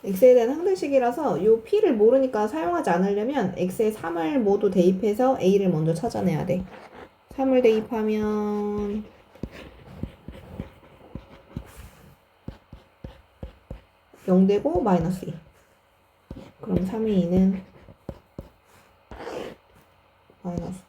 x에 대한 항등식이라서 요 p를 모르니까 사용하지 않으려면 x에 3을 모두 대입해서 a를 먼저 찾아내야 돼. 3을 대입하면 0 되고 마이너스 2. 그럼 3의 2는 마이너스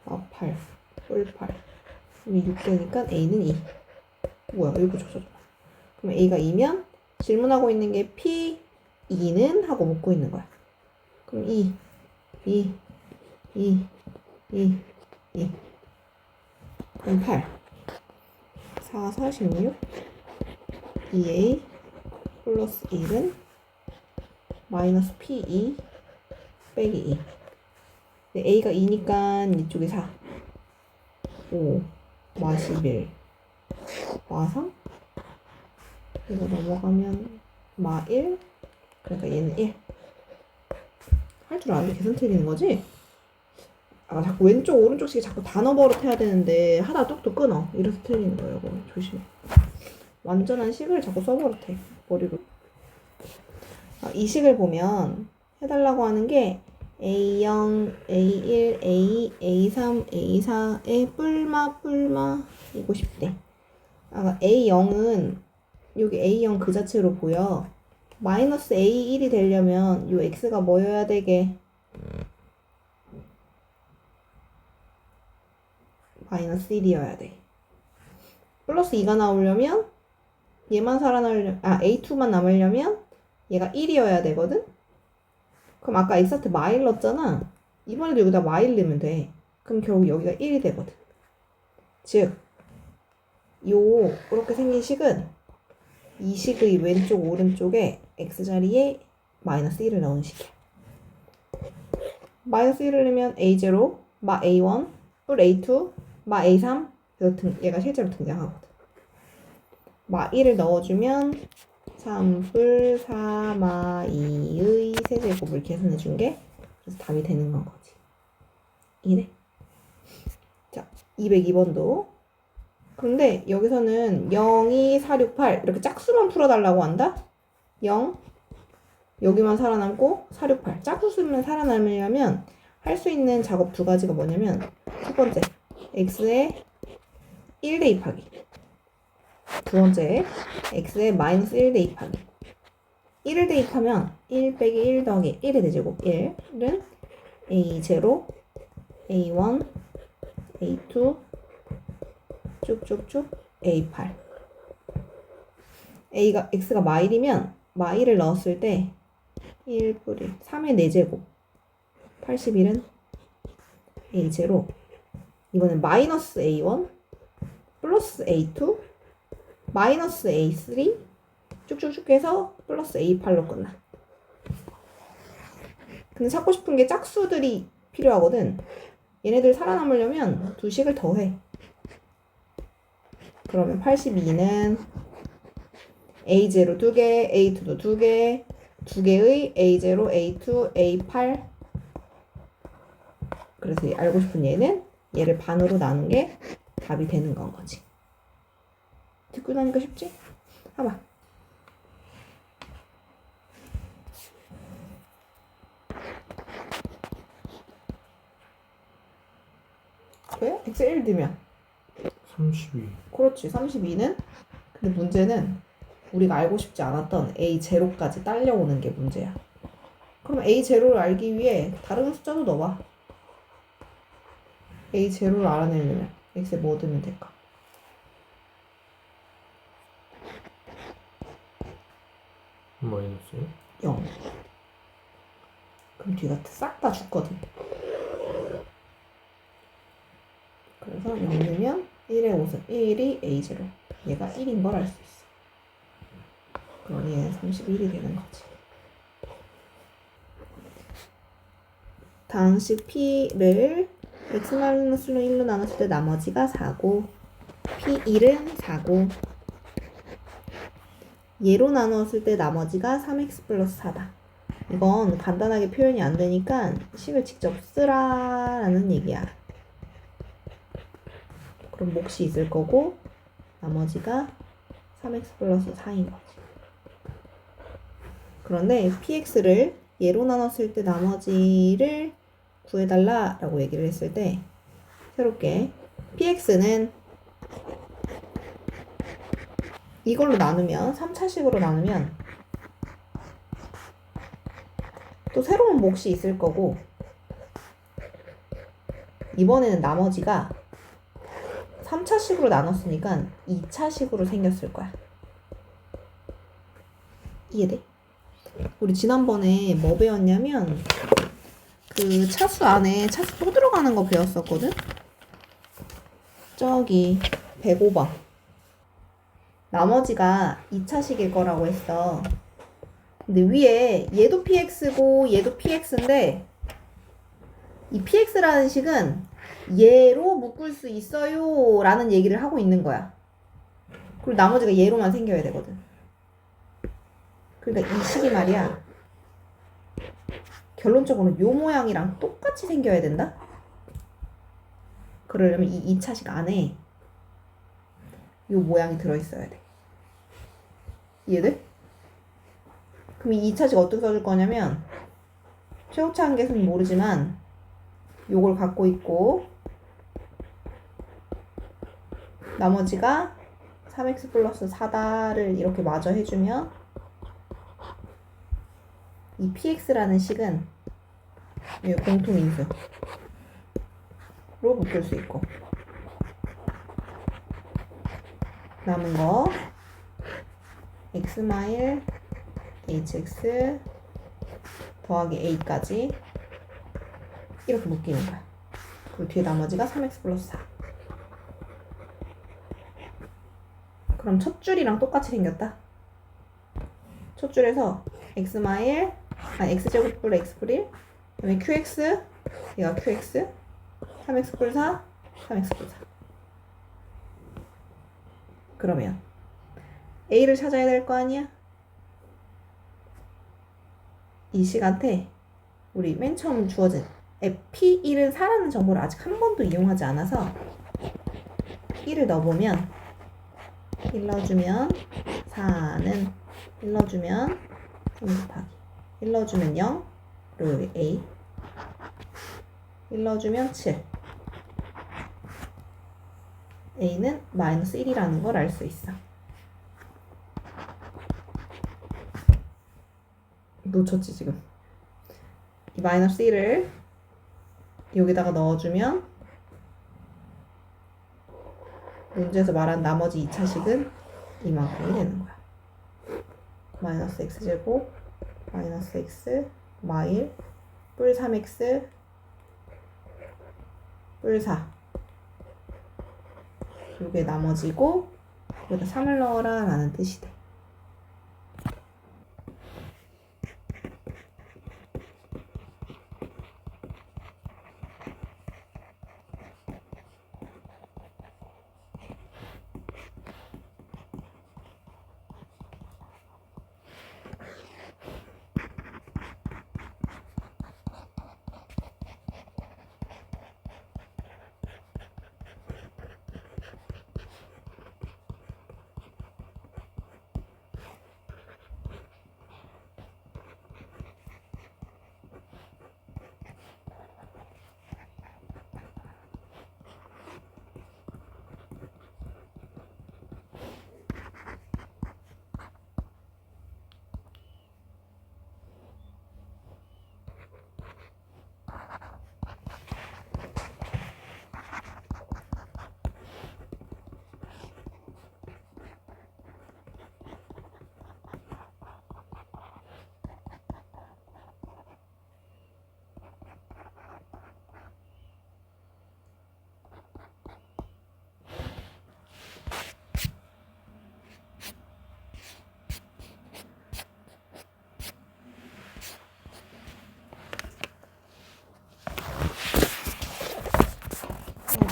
9, 8, 뿔 8. 그럼 6 되니까 a는 2. 뭐야, 이거 줬잖아. 그럼 a가 2면 질문하고 있는 게 p2는 하고 묻고 있는 거야. 그럼 2, 2, 2, 2, 2. 그럼 8. 4, 46. 2a 플러스 1은 마이너스 p2 빼기 2. 근데 a가 2니까 이쪽이 4. 5, 마 11, 마 3. 이거 넘어가면 마 1. 그러니까 얘는 1. 할 줄 아는데 계산 틀리는 거지? 아, 자꾸 왼쪽 오른쪽씩 자꾸 단어 버릇해야 되는데 하다 뚝뚝 끊어. 이래서 틀리는 거예요. 이거 조심해. 완전한 식을 자꾸 써버릇해. 머리로. 이 식을 보면 해달라고 하는 게 A0, A1, A2, A3, A4의 뿔마 이고 싶대. A0은 여기 A0 그 자체로 보여. 마이너스 A1이 되려면 요 X가 뭐여야 되게? 마이너스 1이어야 돼. 플러스 2가 나오려면 얘만 살아나려면 A2만 남으려면 얘가 1이어야 되거든? 그럼 아까 X한테 마일 넣었잖아. 이번에도 여기다 마일 넣으면 돼. 그럼 결국 여기가 1이 되거든. 즉 이렇게 생긴 식은 이 식의 왼쪽 오른쪽에 X자리에 마이너스 1을 넣은 식이야. 마이너스 1을 넣으면 A0, 마 A1, 뿔 A2, 마 A3. 그래서 얘가 실제로 등장하거든. 마 1을 넣어주면 3뿔 4마 2의 세제곱을 계산해준 게 그래서 답이 되는 건 거지. 이래. 자, 202번도. 그런데 여기서는 0, 2, 4, 6, 8 이렇게 짝수만 풀어달라고 한다? 0, 여기만 살아남고 4, 6, 8. 짝수만 살아남으려면 할 수 있는 작업 두 가지가 뭐냐면 첫 번째, x에 1 대입하기. 두 번째, x에 마이너스 1 대입하기. 1을 대입하면 1 빼기 1 더하기 1의 대제곱 1은 A0, A1, A2, 쭉쭉쭉 A8. x가 마1이면 마1을 넣었을 때 1 뿌리 3의 4제곱 81은 A0. 이번엔 마이너스 A1 플러스 A2 마이너스 A3 쭉쭉쭉 해서 플러스 A8로 끝나. 근데 찾고 싶은 게 짝수들이 필요하거든. 얘네들 살아남으려면 두 식을 더해. 그러면 82는 A0 2개, A2도 2개, 2개의 A0, A2, A8. 그래서 알고 싶은 얘는 얘를 반으로 나눈 게 답이 되는 건 거지. 듣고 나니까 쉽지? 봐봐. 왜? x 1 넣으면 32. 그렇지. 32는 근데 문제는 우리가 알고 싶지 않았던 A0까지 딸려오는 게 문제야. 그럼 A0를 알기 위해 다른 숫자도 넣어봐. A0를 알아내려면 x에 뭐 넣으면 될까? 마이너스 0. 그럼 뒤가 싹 다 죽거든. 그래서 0 넣으면 1의 5은 1이 A0. 얘가 1인 걸 알 수 있어. 그럼 얘는 31이 되는 거지. 다항식 P를 x-1로 1로 나눴을 때 나머지가 4고 P1은 4고 얘로 나누었을 때 나머지가 3x 플러스 4다. 이건 간단하게 표현이 안 되니까 식을 직접 쓰라라는 얘기야. 그럼 몫이 있을 거고 나머지가 3x 플러스 4인 거지. 그런데 px를 예로 나눴을 때 나머지를 구해달라 라고 얘기를 했을 때 새롭게 px는 이걸로 나누면 3차식으로 나누면 또 새로운 몫이 있을 거고 이번에는 나머지가 3차식으로 나눴으니까 2차식으로 생겼을 거야. 이해돼? 우리 지난번에 뭐 배웠냐면 그 차수 안에 차수 또 들어가는 거 배웠었거든? 저기 105번 나머지가 2차식일 거라고 했어. 근데 위에 얘도 px고 얘도 px인데 이 px라는 식은 얘로 묶을 수 있어요 라는 얘기를 하고 있는 거야. 그리고 나머지가 얘로만 생겨야 되거든. 그러니까 이 식이 말이야 결론적으로 요 모양이랑 똑같이 생겨야 된다? 그러려면 이 2차식 안에 요 모양이 들어있어야 돼. 이해돼? 그럼 이 2차식 어떻게 써줄 거냐면 최고차 한계수는 모르지만 요걸 갖고 있고 나머지가 3x 플러스 4다를 이렇게 마저 해주면 이 px라는 식은 이 공통인수로 묶을 수 있고 남은 거 x 마일 hx 더하기 a까지 이렇게 묶이는 거야. 그리고 뒤에 나머지가 3x 플러스 4. 그럼 첫 줄이랑 똑같이 생겼다. 첫 줄에서 x제곱 플러스 x 플1 그다음에 qx 얘가 qx 3x 플 4 3x 플 4. 그러면 a를 찾아야 될 거 아니야? 이 식한테 우리 맨 처음 주어진 p1은 4라는 정보를 아직 한 번도 이용하지 않아서 1을 넣어보면 1 넣어주면 4는 1 넣어주면 3 곱하기 1 넣어주면 0 그리고 여기 a 1 넣어주면 7 a는 마이너스 1이라는 걸 알 수 있어. 놓쳤지 지금. 이 마이너스 1을 여기다가 넣어주면 문제에서 말한 나머지 2차식은 이만큼이 되는 거야. 마이너스 x제곱 마이너스 x 마일 뿔 3x 뿔 4 이게 나머지고 여기다 3을 넣어라 라는 뜻이 돼.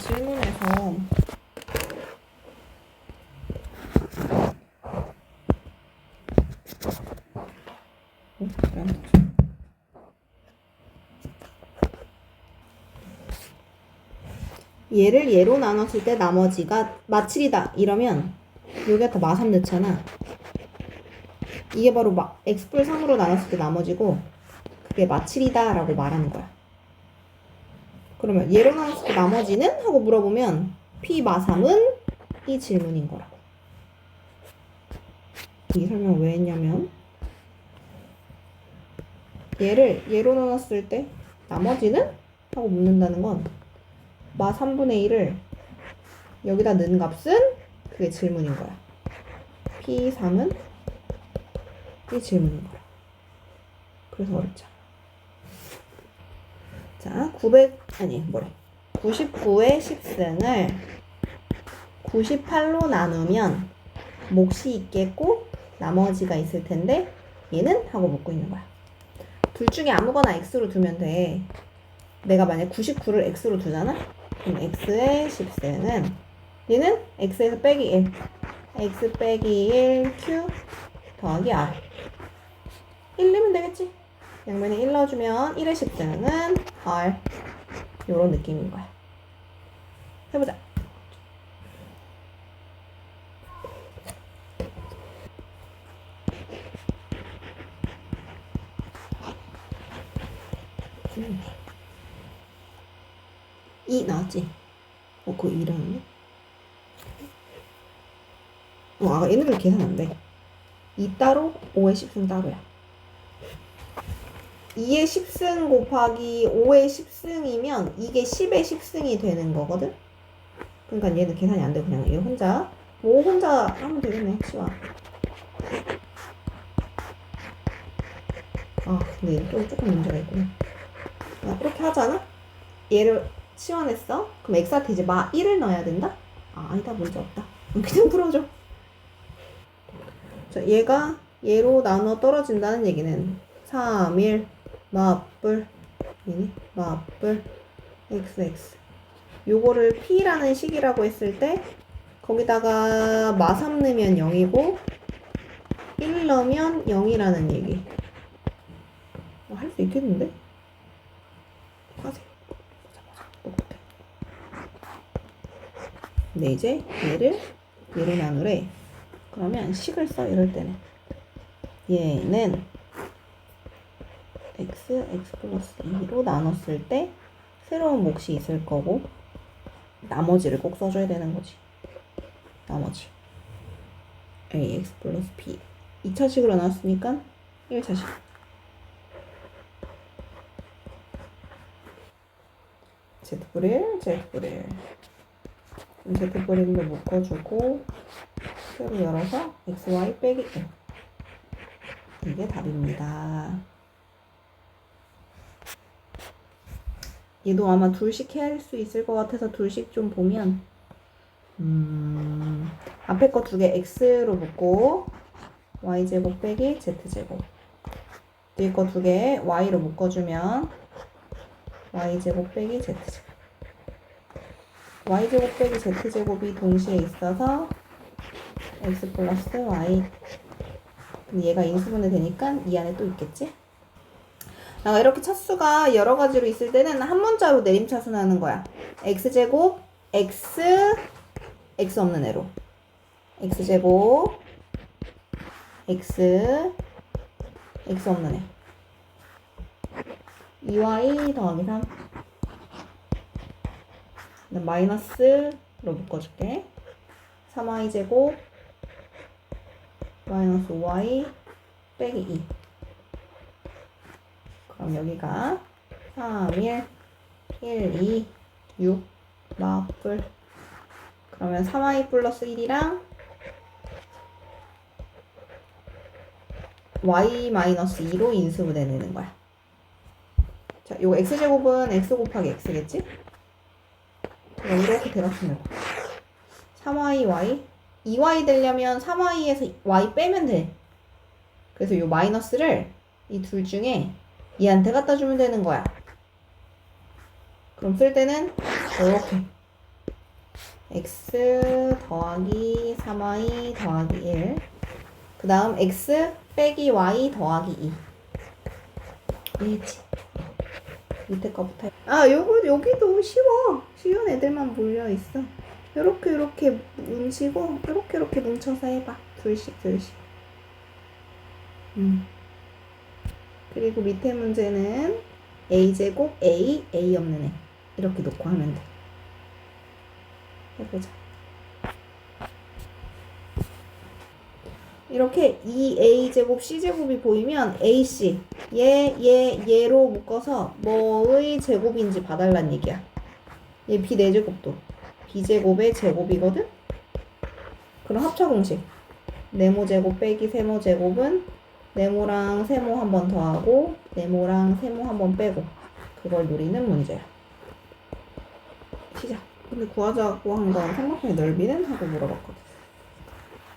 질문에서 얘를 얘로 나눴을 때 나머지가 마7이다 이러면 여기가 다 마3 넣잖아. 이게 바로 x불 3으로 나눴을 때 나머지고 그게 마7이다 라고 말하는 거야. 그러면 얘로 나눴을 때 나머지는? 하고 물어보면 p 마3은 이 질문인 거라고. 이 설명 왜 했냐면 얘로 나눴을 때 나머지는? 하고 묻는다는 건 마 3분의 1을 여기다 넣은 값은 그게 질문인 거야. P3은 이 질문인 거야. 그래서 어렵죠. 자, 99의 10승을 98로 나누면 몫이 있겠고 나머지가 있을 텐데 얘는? 하고 묻고 있는 거야. 둘 중에 아무거나 x로 두면 돼. 내가 만약 99를 x로 두잖아? 그럼 x의 10승은 얘는 x에서 빼기 1 x 빼기 1 q 더하기 r 1 넣으면 되겠지? 양면에 1 넣어주면 1의 10승은 r 요런 느낌인 거야. 해보자. 이 나왔지? 그거 2라는데? 아까 얘네들 계산 안 돼. 2 따로, 5의 10승 따로야. 2의 10승 곱하기 5의 10승이면 이게 10의 10승이 되는 거거든? 그러니까 얘는 계산이 안 돼. 그냥 얘 혼자. 5 혼자 하면 되겠네, 치와. 근데 얘는 또 조금 문제가 있구나. 이렇게 하잖아? 얘를 치환했어? 그럼 x한테 이제 마 1을 넣어야 된다? 아니다, 문제 없다. 그냥 풀어줘. 자, 얘가 얘로 나눠 떨어진다는 얘기는 3, 1, 마뿔, 마뿔, xx. 요거를 p라는 식이라고 했을 때 거기다가 마3 넣으면 0이고 1 넣으면 0이라는 얘기. 할 수 있겠는데? 하세요. 똑같아. 근데 이제 얘를 얘로 나누래. 그러면 식을 써, 이럴 때는. 얘는 x 플러스 2로 나눴을 때 새로운 몫이 있을 거고 나머지를 꼭 써줘야 되는 거지. 나머지 ax 플러스 b 2차식으로 나왔으니까 1차식. z불일 z불일로 묶어주고 세로 열어서 xy 빼기 1 이게 답입니다. 얘도 아마 둘씩 해야 할 수 있을 것 같아서 둘씩 좀 보면 앞에 거 두 개 x로 묶고 y제곱 빼기 z제곱 뒤에 거 두 개 y로 묶어주면 y제곱 빼기 z제곱 y제곱 빼기 z제곱이 동시에 있어서 x 플러스 y. 근데 얘가 인수분해 되니까 이 안에 또 있겠지? 이렇게 차수가 여러 가지로 있을 때는 한 문자로 내림차순하는 거야. x제곱 x 없는 애로 x제곱 x 없는 애 2y 더하기 3 마이너스로 묶어줄게. 3y제곱 마이너스 5y 빼기 2. 그럼 여기가 3, 1, 2, 6 마뿔. 그러면 3y 플러스 1이랑 y 마이너스 2로 인수분해 내는 거야. 자, 요거 x제곱은 x 곱하기 x겠지? 이렇게 대략습니다. 3y, y 2y 되려면 3y에서 y 빼면 돼. 그래서 요 마이너스를 이 둘 중에 얘한테 갖다 주면 되는 거야. 그럼 쓸 때는 이렇게 x 더하기 3y 더하기 1 그 다음 x 빼기 y 더하기 2 이해했지? 밑에 거부터 여기도 쉬운 애들만 몰려있어. 요렇게 뭉치고 요렇게 뭉쳐서 해봐. 둘씩 그리고 밑에 문제는 a제곱 a 없는 애 이렇게 놓고 하면 돼. 해보자. 이렇게 2a제곱 c제곱이 보이면 ac 얘로 묶어서 뭐의 제곱인지 봐달란 얘기야. 얘 b 4제곱도 b제곱의 제곱이거든? 그럼 합차 공식 네모 제곱 빼기 세모 제곱은 네모랑 세모 한 번 더하고 네모랑 세모 한 번 빼고 그걸 노리는 문제야. 시작. 근데 구하자고 한 건 삼각형의 넓이는? 하고 물어봤거든.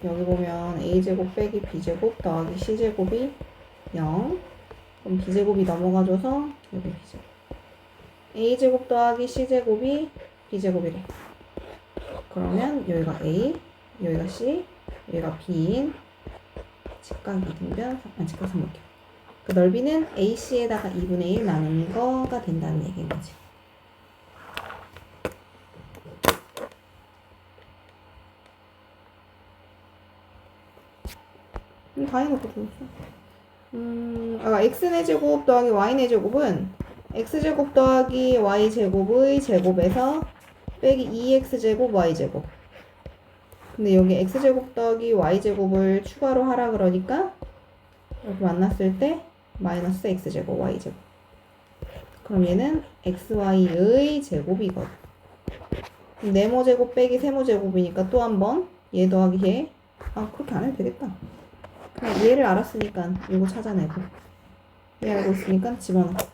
여기 보면 a제곱 빼기 b제곱 더하기 c제곱이 0. 그럼 b제곱이 넘어가줘서 여기 b제곱. a제곱 더하기 c제곱이 b제곱이래. 그러면 여기가 a, 여기가 c, 여기가 b인 직각 이등변, 직각 삼각형. 그 넓이는 AC에다가 2분의 1 나누는 거가 된다는 얘기인 거지. 다 해놓고 들었어. x의 제곱 더하기 y의 제곱은 x제곱 더하기 y제곱의 제곱에서 빼기 2x제곱 y제곱. 근데 여기 x제곱 더하기 y제곱을 추가로 하라 그러니까 이렇게 만났을 때 마이너스 x제곱 y제곱. 그럼 얘는 xy의 제곱이거든. 네모제곱 빼기 세모제곱이니까 또 한 번 얘 더하기 얘. 그렇게 안 해도 되겠다. 그냥 얘를 알았으니까 이거 찾아내고 얘 알고 있으니까 집어넣고